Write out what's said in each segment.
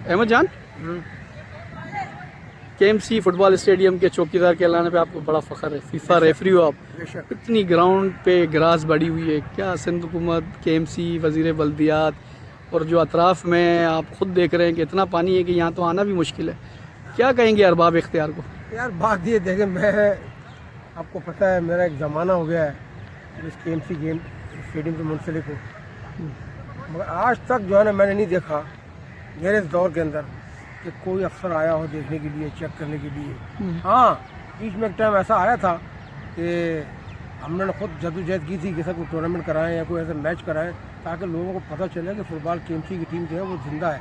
अहमद जान, KMC football stadium के चौकीदार के लाने पे आपको बड़ा फ़ख्र है। फीफा रेफरी हो आप, इतनी ग्राउंड पे ग्रास बढ़ी हुई है, क्या सिंध हुकूमत, केएमसी, वज़ीर बल्दियात और जो अतराफ़ में आप ख़ुद देख रहे हैं कि इतना पानी है कि यहाँ तो आना भी मुश्किल है, क्या कहेंगे अरबाब इख्तियार को? यार बात ये देखें, मैं आपको पता है मेरा एक ज़माना हो गया है इस केएमसी गेम स्टेडियम से मुंसलिक हूँ, मगर आज तक जो है ना मैंने नहीं देखा मेरे इस दौर के अंदर कि कोई अफसर आया हो देखने के लिए, चेक करने के लिए। हाँ, बीच में एक टाइम ऐसा आया था कि हमने खुद जद्दोजहद की थी कि सर कोई टूर्नामेंट कराएं या कोई ऐसा मैच कराएं ताकि लोगों को पता चले कि फुटबॉल केएमसी की टीम जो है वो जिंदा है।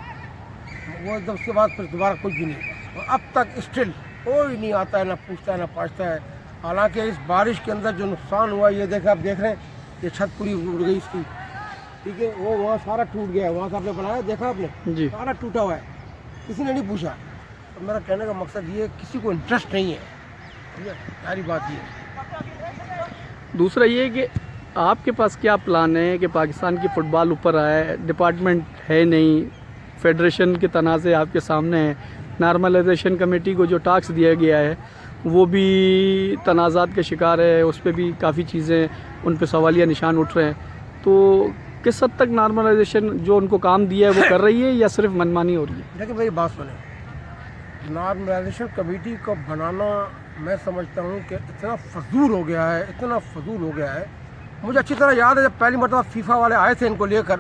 वो एकदम उसके बाद फिर दोबारा कुछ भी नहीं, और अब तक स्टिल कोई नहीं आता है, ना पूछता है ना पाछता है। हालांकि इस बारिश के अंदर जो नुकसान हुआ ये देखें, आप देख रहे हैं ये छत पूरी उड़ गई इसकी, ठीक है, वो वहाँ सारा टूट गया है, वहाँ से आपने बनाया देखा आपने जी, सारा टूटा हुआ है, किसी ने नहीं पूछा। तो मेरा कहने का मकसद ये किसी को इंटरेस्ट नहीं है, ठीक है, सारी बात ये है। दूसरा ये कि आपके पास क्या प्लान है कि पाकिस्तान की फ़ुटबॉल ऊपर आए? डिपार्टमेंट है नहीं, फेडरेशन के तनाज़े आपके सामने हैं, नॉर्मलाइजेशन कमेटी को जो टास्क दिया गया है वो भी तनाज़ात के शिकार है, उस पर भी काफ़ी चीज़ें उन पर सवालिया निशान उठ रहे हैं। तो किस हद तक नॉर्मलाइजेशन जो उनको काम दिया है वो कर रही है या सिर्फ मनमानी हो रही है? देखिए मेरी बात सुने, नॉर्मलाइजेशन कमेटी को बनाना मैं समझता हूँ कि इतना फजूल हो गया है, इतना फजूल हो गया है। मुझे अच्छी तरह याद है जब पहली मरतबा फीफा वाले आए थे इनको लेकर,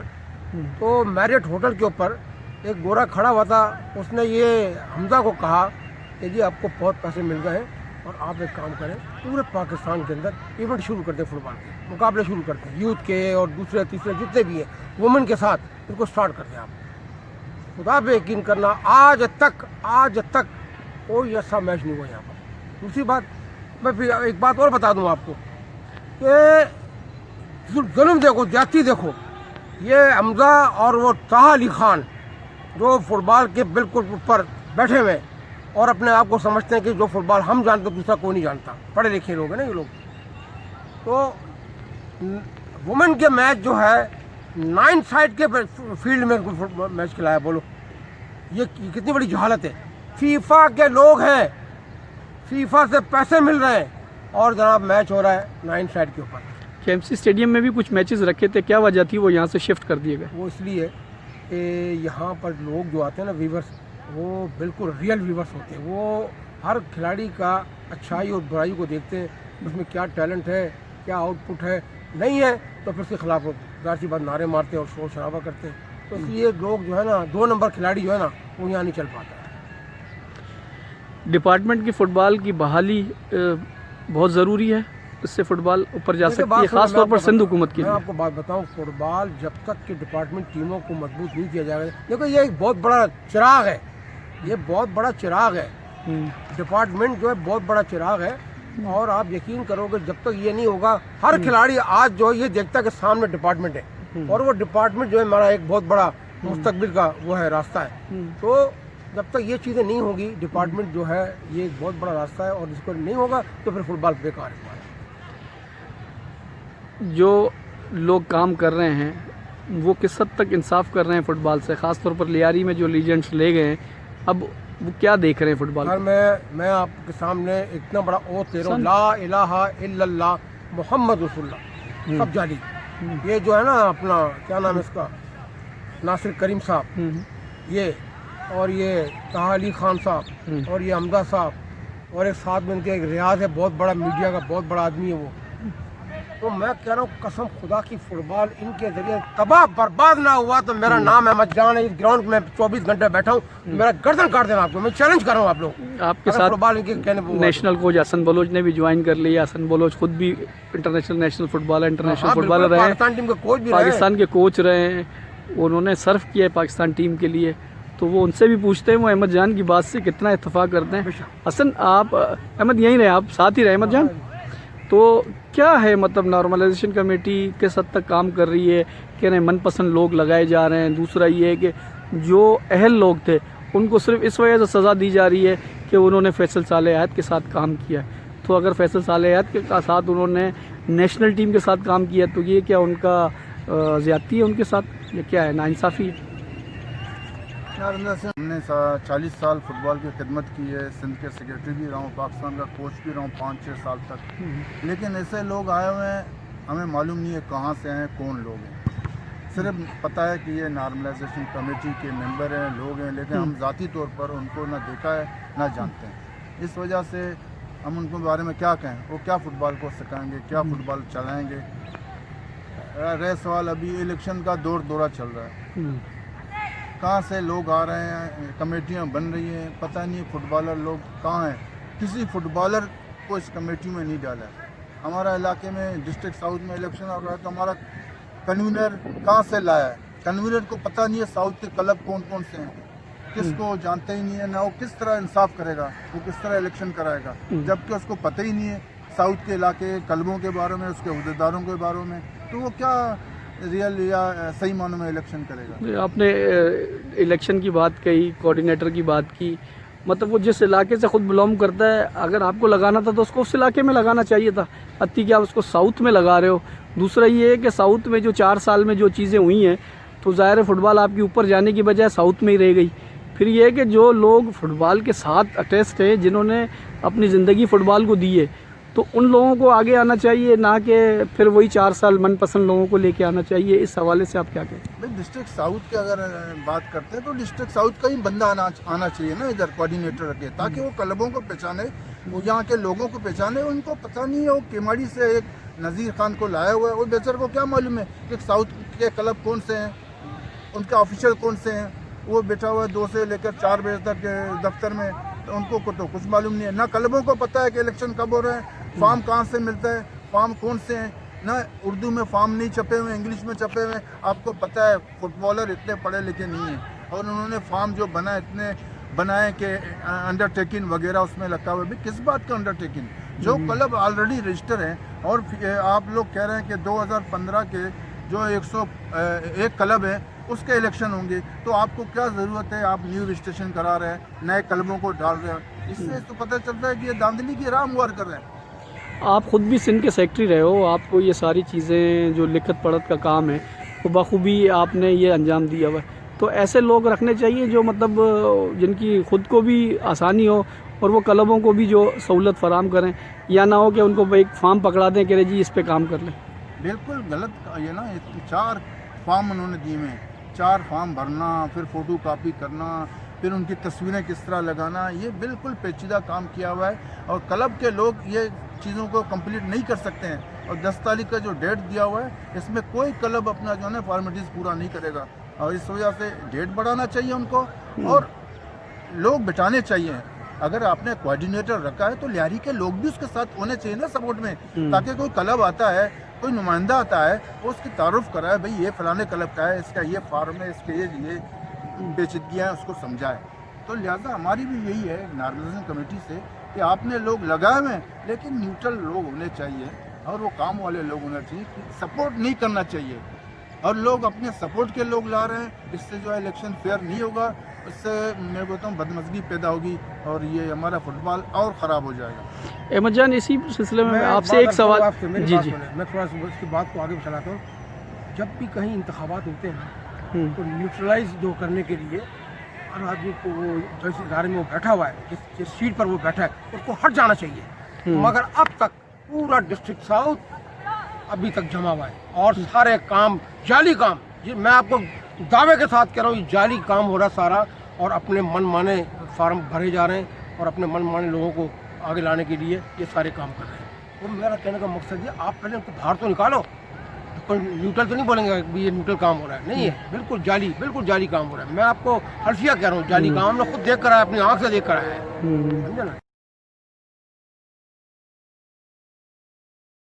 तो मैरियट होटल के ऊपर एक गोरा खड़ा हुआ था, उसने ये हमजा को कहा कि जी आपको बहुत पैसे मिल गए हैं और आप एक काम करें, पूरे पाकिस्तान के अंदर इवेंट शुरू करते हैं, फुटबॉल के मुकाबले शुरू करते हैं, यूथ के और दूसरे तीसरे जितने भी हैं वुमेन के साथ, इनको स्टार्ट करते हैं। आप खुदा पे यकीन करना, आज तक कोई ऐसा मैच नहीं हुआ यहाँ पर। दूसरी बात, मैं फिर एक बात और बता दूँ आपको कि जुल्म देखो, ज्यादती देखो, ये हमजा और वो ताहा अली खान जो फुटबॉल के बिल्कुल ऊपर बैठे हुए और अपने आप को समझते हैं कि जो फुटबॉल हम जानते दूसरा कोई नहीं जानता, पढ़े लिखे लोग हैं ना ये लोग। तो वुमेन के मैच जो है 9 साइड के फील्ड में मैच खिलाया, बोलो ये कितनी बड़ी जहालत है। फीफा के लोग हैं, फीफा से पैसे मिल रहे हैं और जनाब मैच हो रहा है 9 साइड के ऊपर। केएमसी स्टेडियम में भी कुछ मैचेस रखे थे, क्या वजह थी वो यहाँ से शिफ्ट कर दिए गए? वो इसलिए कि यहाँ पर लोग जो आते हैं ना व्यूवर्स, वो बिल्कुल रियल व्यूवर्स होते हैं, वो हर खिलाड़ी का अच्छाई और बुराई को देखते हैं, उसमें क्या टैलेंट है, क्या आउटपुट है, नहीं है तो फिर उसके खिलाफ जाहिर सी बात नारे मारते हैं और शोर शराबा करते हैं। तो इसलिए लोग जो है ना 2 नंबर खिलाड़ी जो है ना वो यहाँ नहीं चल पाता है। डिपार्टमेंट की फ़ुटबॉल की बहाली बहुत ज़रूरी है, इससे फ़ुटबॉल ऊपर जा सकती है, ख़ास तौर पर सिंध हुकूमत के मैं लिए। आपको बात बताऊं, फुटबॉल जब तक कि डिपार्टमेंट टीमों को मजबूत नहीं किया जाएगा, देखो ये एक बहुत बड़ा चिराग है, ये बहुत बड़ा चिराग है, डिपार्टमेंट जो है बहुत बड़ा चिराग है। और आप यकीन करोगे जब तक ये नहीं होगा, हर खिलाड़ी आज जो है ये देखता है कि सामने डिपार्टमेंट है और वो डिपार्टमेंट जो है हमारा एक बहुत बड़ा मुस्तकबिल का वो है रास्ता है। तो जब तक ये चीज़ें नहीं होगी, डिपार्टमेंट जो है ये एक बहुत बड़ा रास्ता है और इसको नहीं होगा तो फिर फुटबॉल बेकार है। जो लोग काम कर रहे हैं वो किस हद तक इंसाफ कर रहे हैं फ़ुटबॉल से, ख़ास तौर पर लियारी में जो लीजेंड्स ले गए हैं, अब वो क्या देख रहे हैं फुटबॉल? सर मैं आपके सामने इतना बड़ा ओथ दे रहा हूँ, ला इलाहा इल्लल्लाह मुहम्मद रसूलुल्लाह, सब जाली। ये जो है ना अपना क्या नाम है इसका, नासिर करीम साहब, ये और ये ताहा अली खान साहब और ये हमजा साहब और एक साथ में उनके एक रियाज है, बहुत बड़ा मीडिया का बहुत बड़ा आदमी है वो। तो मैं कह रहा हूँ कसम खुदा की फुटबॉल इनके जरिए तबाह बर्बाद ना हुआ तो मेरा नाम अहमद जान है, इस ग्राउंड में 24 घंटे बैठा हूँ, मेरा गर्दन काट देना आपको, मैं चैलेंज कर रहा हूँ आप लोग। आपके साथ फुटबॉल इनके कहने नेशनल कोच हसन बलोच ने भी ज्वाइन कर लिया। हसन बलोच खुद भी नेशनल फुटबॉलर, इंटरनेशनल फुटबॉलर रहे, पाकिस्तान टीम के कोच भी पाकिस्तान के कोच रहे हैं, उन्होंने सर्व किया है पाकिस्तान टीम के लिए। तो वो उनसे भी पूछते हैं वो अहमद जान की बात से कितना इत्तेफाक करते हैं। हसन आप अहमद यहीं रहे, आप साथ ही रहे अहमद जान, तो क्या है मतलब नॉर्मलाइजेशन कमेटी किस हद तक काम कर रही है? कह रहे हैं मनपसंद लोग लगाए जा रहे हैं। दूसरा ये है कि जो अहल लोग थे उनको सिर्फ इस वजह से सज़ा दी जा रही है कि उन्होंने फैसल साले आयत के साथ काम किया। तो अगर फैसल साले आयत के साथ उन्होंने नेशनल टीम के साथ काम किया तो ये क्या उनका ज़्यादती है उनके साथ, ये क्या है, नाइंसाफ़ी है? नारंदा से हमने 40 साल फुटबॉल की खिदमत की है। सिंध के सेक्रेटरी भी रहा हूँ, पाकिस्तान का कोच भी रहा हूँ 5-6 साल तक। लेकिन ऐसे लोग आए हुए हैं, हमें मालूम नहीं है कहाँ से हैं, कौन लोग हैं। सिर्फ पता है कि ये नॉर्मलाइजेशन कमेटी के मेंबर हैं, लोग हैं, लेकिन हम ज़ाती तौर पर उनको ना देखा है ना जानते हैं। इस वजह से हम उनके बारे में क्या कहें, वो क्या फ़ुटबॉल को सिखाएंगे, क्या फ़ुटबॉल चलाएँगे। रह सवाल अभी इलेक्शन का दौरा चल रहा है, कहाँ से लोग आ रहे हैं, कमेटियाँ बन रही हैं, पता नहीं फुटबॉलर लोग कहाँ हैं। किसी फुटबॉलर को इस कमेटी में नहीं डाला है। हमारा इलाके में डिस्ट्रिक्ट साउथ में इलेक्शन हो रहा है तो हमारा कन्वीनर कहाँ से लाया है, कन्वीनर को पता नहीं है साउथ के क्लब कौन कौन से हैं, किसको जानते ही नहीं है ना। वो किस तरह इंसाफ करेगा, वो किस तरह इलेक्शन कराएगा, जबकि उसको पता ही नहीं है साउथ के इलाके क्लबों के बारे में, उसके अहदेदारों के बारे में, तो वो क्या रियल या सही मानों में इलेक्शन करेगा। आपने इलेक्शन की बात कही, कोऑर्डिनेटर की बात की, मतलब वो जिस इलाके से खुद बिलोंग करता है, अगर आपको लगाना था तो उसको उस इलाके में लगाना चाहिए था। अति कि आप उसको साउथ में लगा रहे हो। दूसरा ये है कि साउथ में जो 4 साल में जो चीज़ें हुई हैं, तो ज़ाहिर है फुटबॉल आपकी ऊपर जाने की बजाय साउथ में ही रह गई। फिर ये है कि जो लोग फुटबॉल के साथ अटैच्ड हैं, जिन्होंने अपनी ज़िंदगी फुटबॉल को दी है, तो उन लोगों को आगे आना चाहिए, ना कि फिर वही 4 साल मनपसंद लोगों को लेके आना चाहिए। इस हवाले से आप क्या कहें? भाई डिस्ट्रिक्ट साउथ की अगर बात करते हैं तो डिस्ट्रिक्ट साउथ का ही बंदा आना चाहिए ना इधर, कोऑर्डिनेटर रखे, ताकि वो क्लबों को पहचाने, वो यहाँ के लोगों को पहचाने। उनको पता नहीं है, वो केमाड़ी से एक नज़ीर खान को लाया हुआ है, वो बेचारे को क्या मालूम है कि साउथ के क्लब कौन से हैं, उनके ऑफिशियल कौन से हैं। वो बैठा हुआ है 2 से लेकर 4 बजे तक दफ्तर में, तो उनको तो कुछ मालूम नहीं है ना। क्लबों को पता है कि इलेक्शन कब हो रहे हैं, फॉर्म कहाँ से मिलता है, फॉर्म कौन से हैं ना। उर्दू में फॉर्म नहीं छपे हुए, इंग्लिश में छपे हुए। आपको पता है फुटबॉलर इतने पढ़े लिखे नहीं हैं, और उन्होंने फॉर्म जो इतने बनाए कि अंडरटेकिंग वगैरह उसमें लगा हुआ है। भाई किस बात का अंडरटेकिंग, जो क्लब ऑलरेडी रजिस्टर हैं। और आप लोग कह रहे हैं कि 2015 के जो 101 क्लब है उसके इलेक्शन होंगे, तो आपको क्या ज़रूरत है, आप न्यू रजिस्ट्रेशन करा रहे हैं, नए क्लबों को डाल रहे हैं। इससे तो पता चलता है कि ये धांधली की राह मुहर कर रहे हैं। आप ख़ुद भी सिंध के सेक्रेटरी रहे हो, आपको ये सारी चीज़ें जो लिखत पढ़त का काम है वो बखूबी आपने ये अंजाम दिया हुआ है। तो ऐसे लोग रखने चाहिए जो मतलब जिनकी ख़ुद को भी आसानी हो और वो क्लबों को भी जो सहूलत फराम करें, या ना हो कि उनको एक फॉर्म पकड़ा दें कि जी इस पे काम कर लें। बिल्कुल गलत ये ना, 4 फॉर्म उन्होंने दिए हैं, 4 फॉर्म भरना, फिर फ़ोटो कापी करना, फिर उनकी तस्वीरें किस तरह लगाना, ये बिल्कुल पेचीदा काम किया हुआ है। और क्लब के लोग ये चीज़ों को कंप्लीट नहीं कर सकते हैं। और 10 तारीख का जो डेट दिया हुआ है, इसमें कोई क्लब अपना जो है ना फॉर्मेलिटीज़ पूरा नहीं करेगा। और इस वजह से डेट बढ़ाना चाहिए उनको, और लोग बिठाने चाहिए। अगर आपने कोऑर्डिनेटर रखा है तो लियारी के लोग भी उसके साथ होने चाहिए ना सपोर्ट में, ताकि कोई क्लब आता है, कोई नुमाइंदा आता है, वो उसकी तारुफ कराए, भाई ये फलाने क्लब का है, इसका ये फार्म है, इसके ये पेचीदगियाँ हैं, उसको समझाए। तो लिहाजा हमारी भी यही है नॉर्मलाइजेशन कमेटी से कि आपने लोग लगाए हुए हैं, लेकिन न्यूट्रल लोग होने चाहिए और वो काम वाले लोग होने चाहिए, सपोर्ट नहीं करना चाहिए। और लोग अपने सपोर्ट के लोग ला रहे हैं, इससे जो है इलेक्शन फेयर नहीं होगा, इससे मैं कहता हूँ बदमज़गी पैदा होगी और ये हमारा फुटबॉल और ख़राब हो जाएगा। अहमद जान, इसी सिलसिले में आपसे एक सवाल। जी जी, मैं थोड़ा सा इसकी बात को आगे बढ़ाता हूँ। जब भी कहीं इंतखाबात होते हैं तो न्यूट्रलाइज जो करने के लिए हर आदमी को वो जिस इदारे में वो बैठा हुआ है, जिस सीट पर वो बैठा है, उसको हट जाना चाहिए। मगर अब तक पूरा डिस्ट्रिक्ट साउथ अभी तक जमा हुआ है और सारे काम जाली काम, ये मैं आपको दावे के साथ कह रहा हूँ, ये जाली काम हो रहा सारा। और अपने मन माने फार्म भरे जा रहे हैं और अपने मन माने लोगों को आगे लाने के लिए ये सारे काम कर रहे हैं। तो मेरा कहने का मकसद ये, आप पहले उनको बाहर तो निकालो। कोई न्यूट्रल तो नहीं बोलेंगे कि ये न्यूट्रल काम हो रहा है, नहीं है, बिल्कुल जाली काम हो रहा है। मैं आपको हल्फिया कह रहा हूँ, जाली काम हमने खुद देख कर आया, अपनी आँख से देख कर आया है, समझे ना।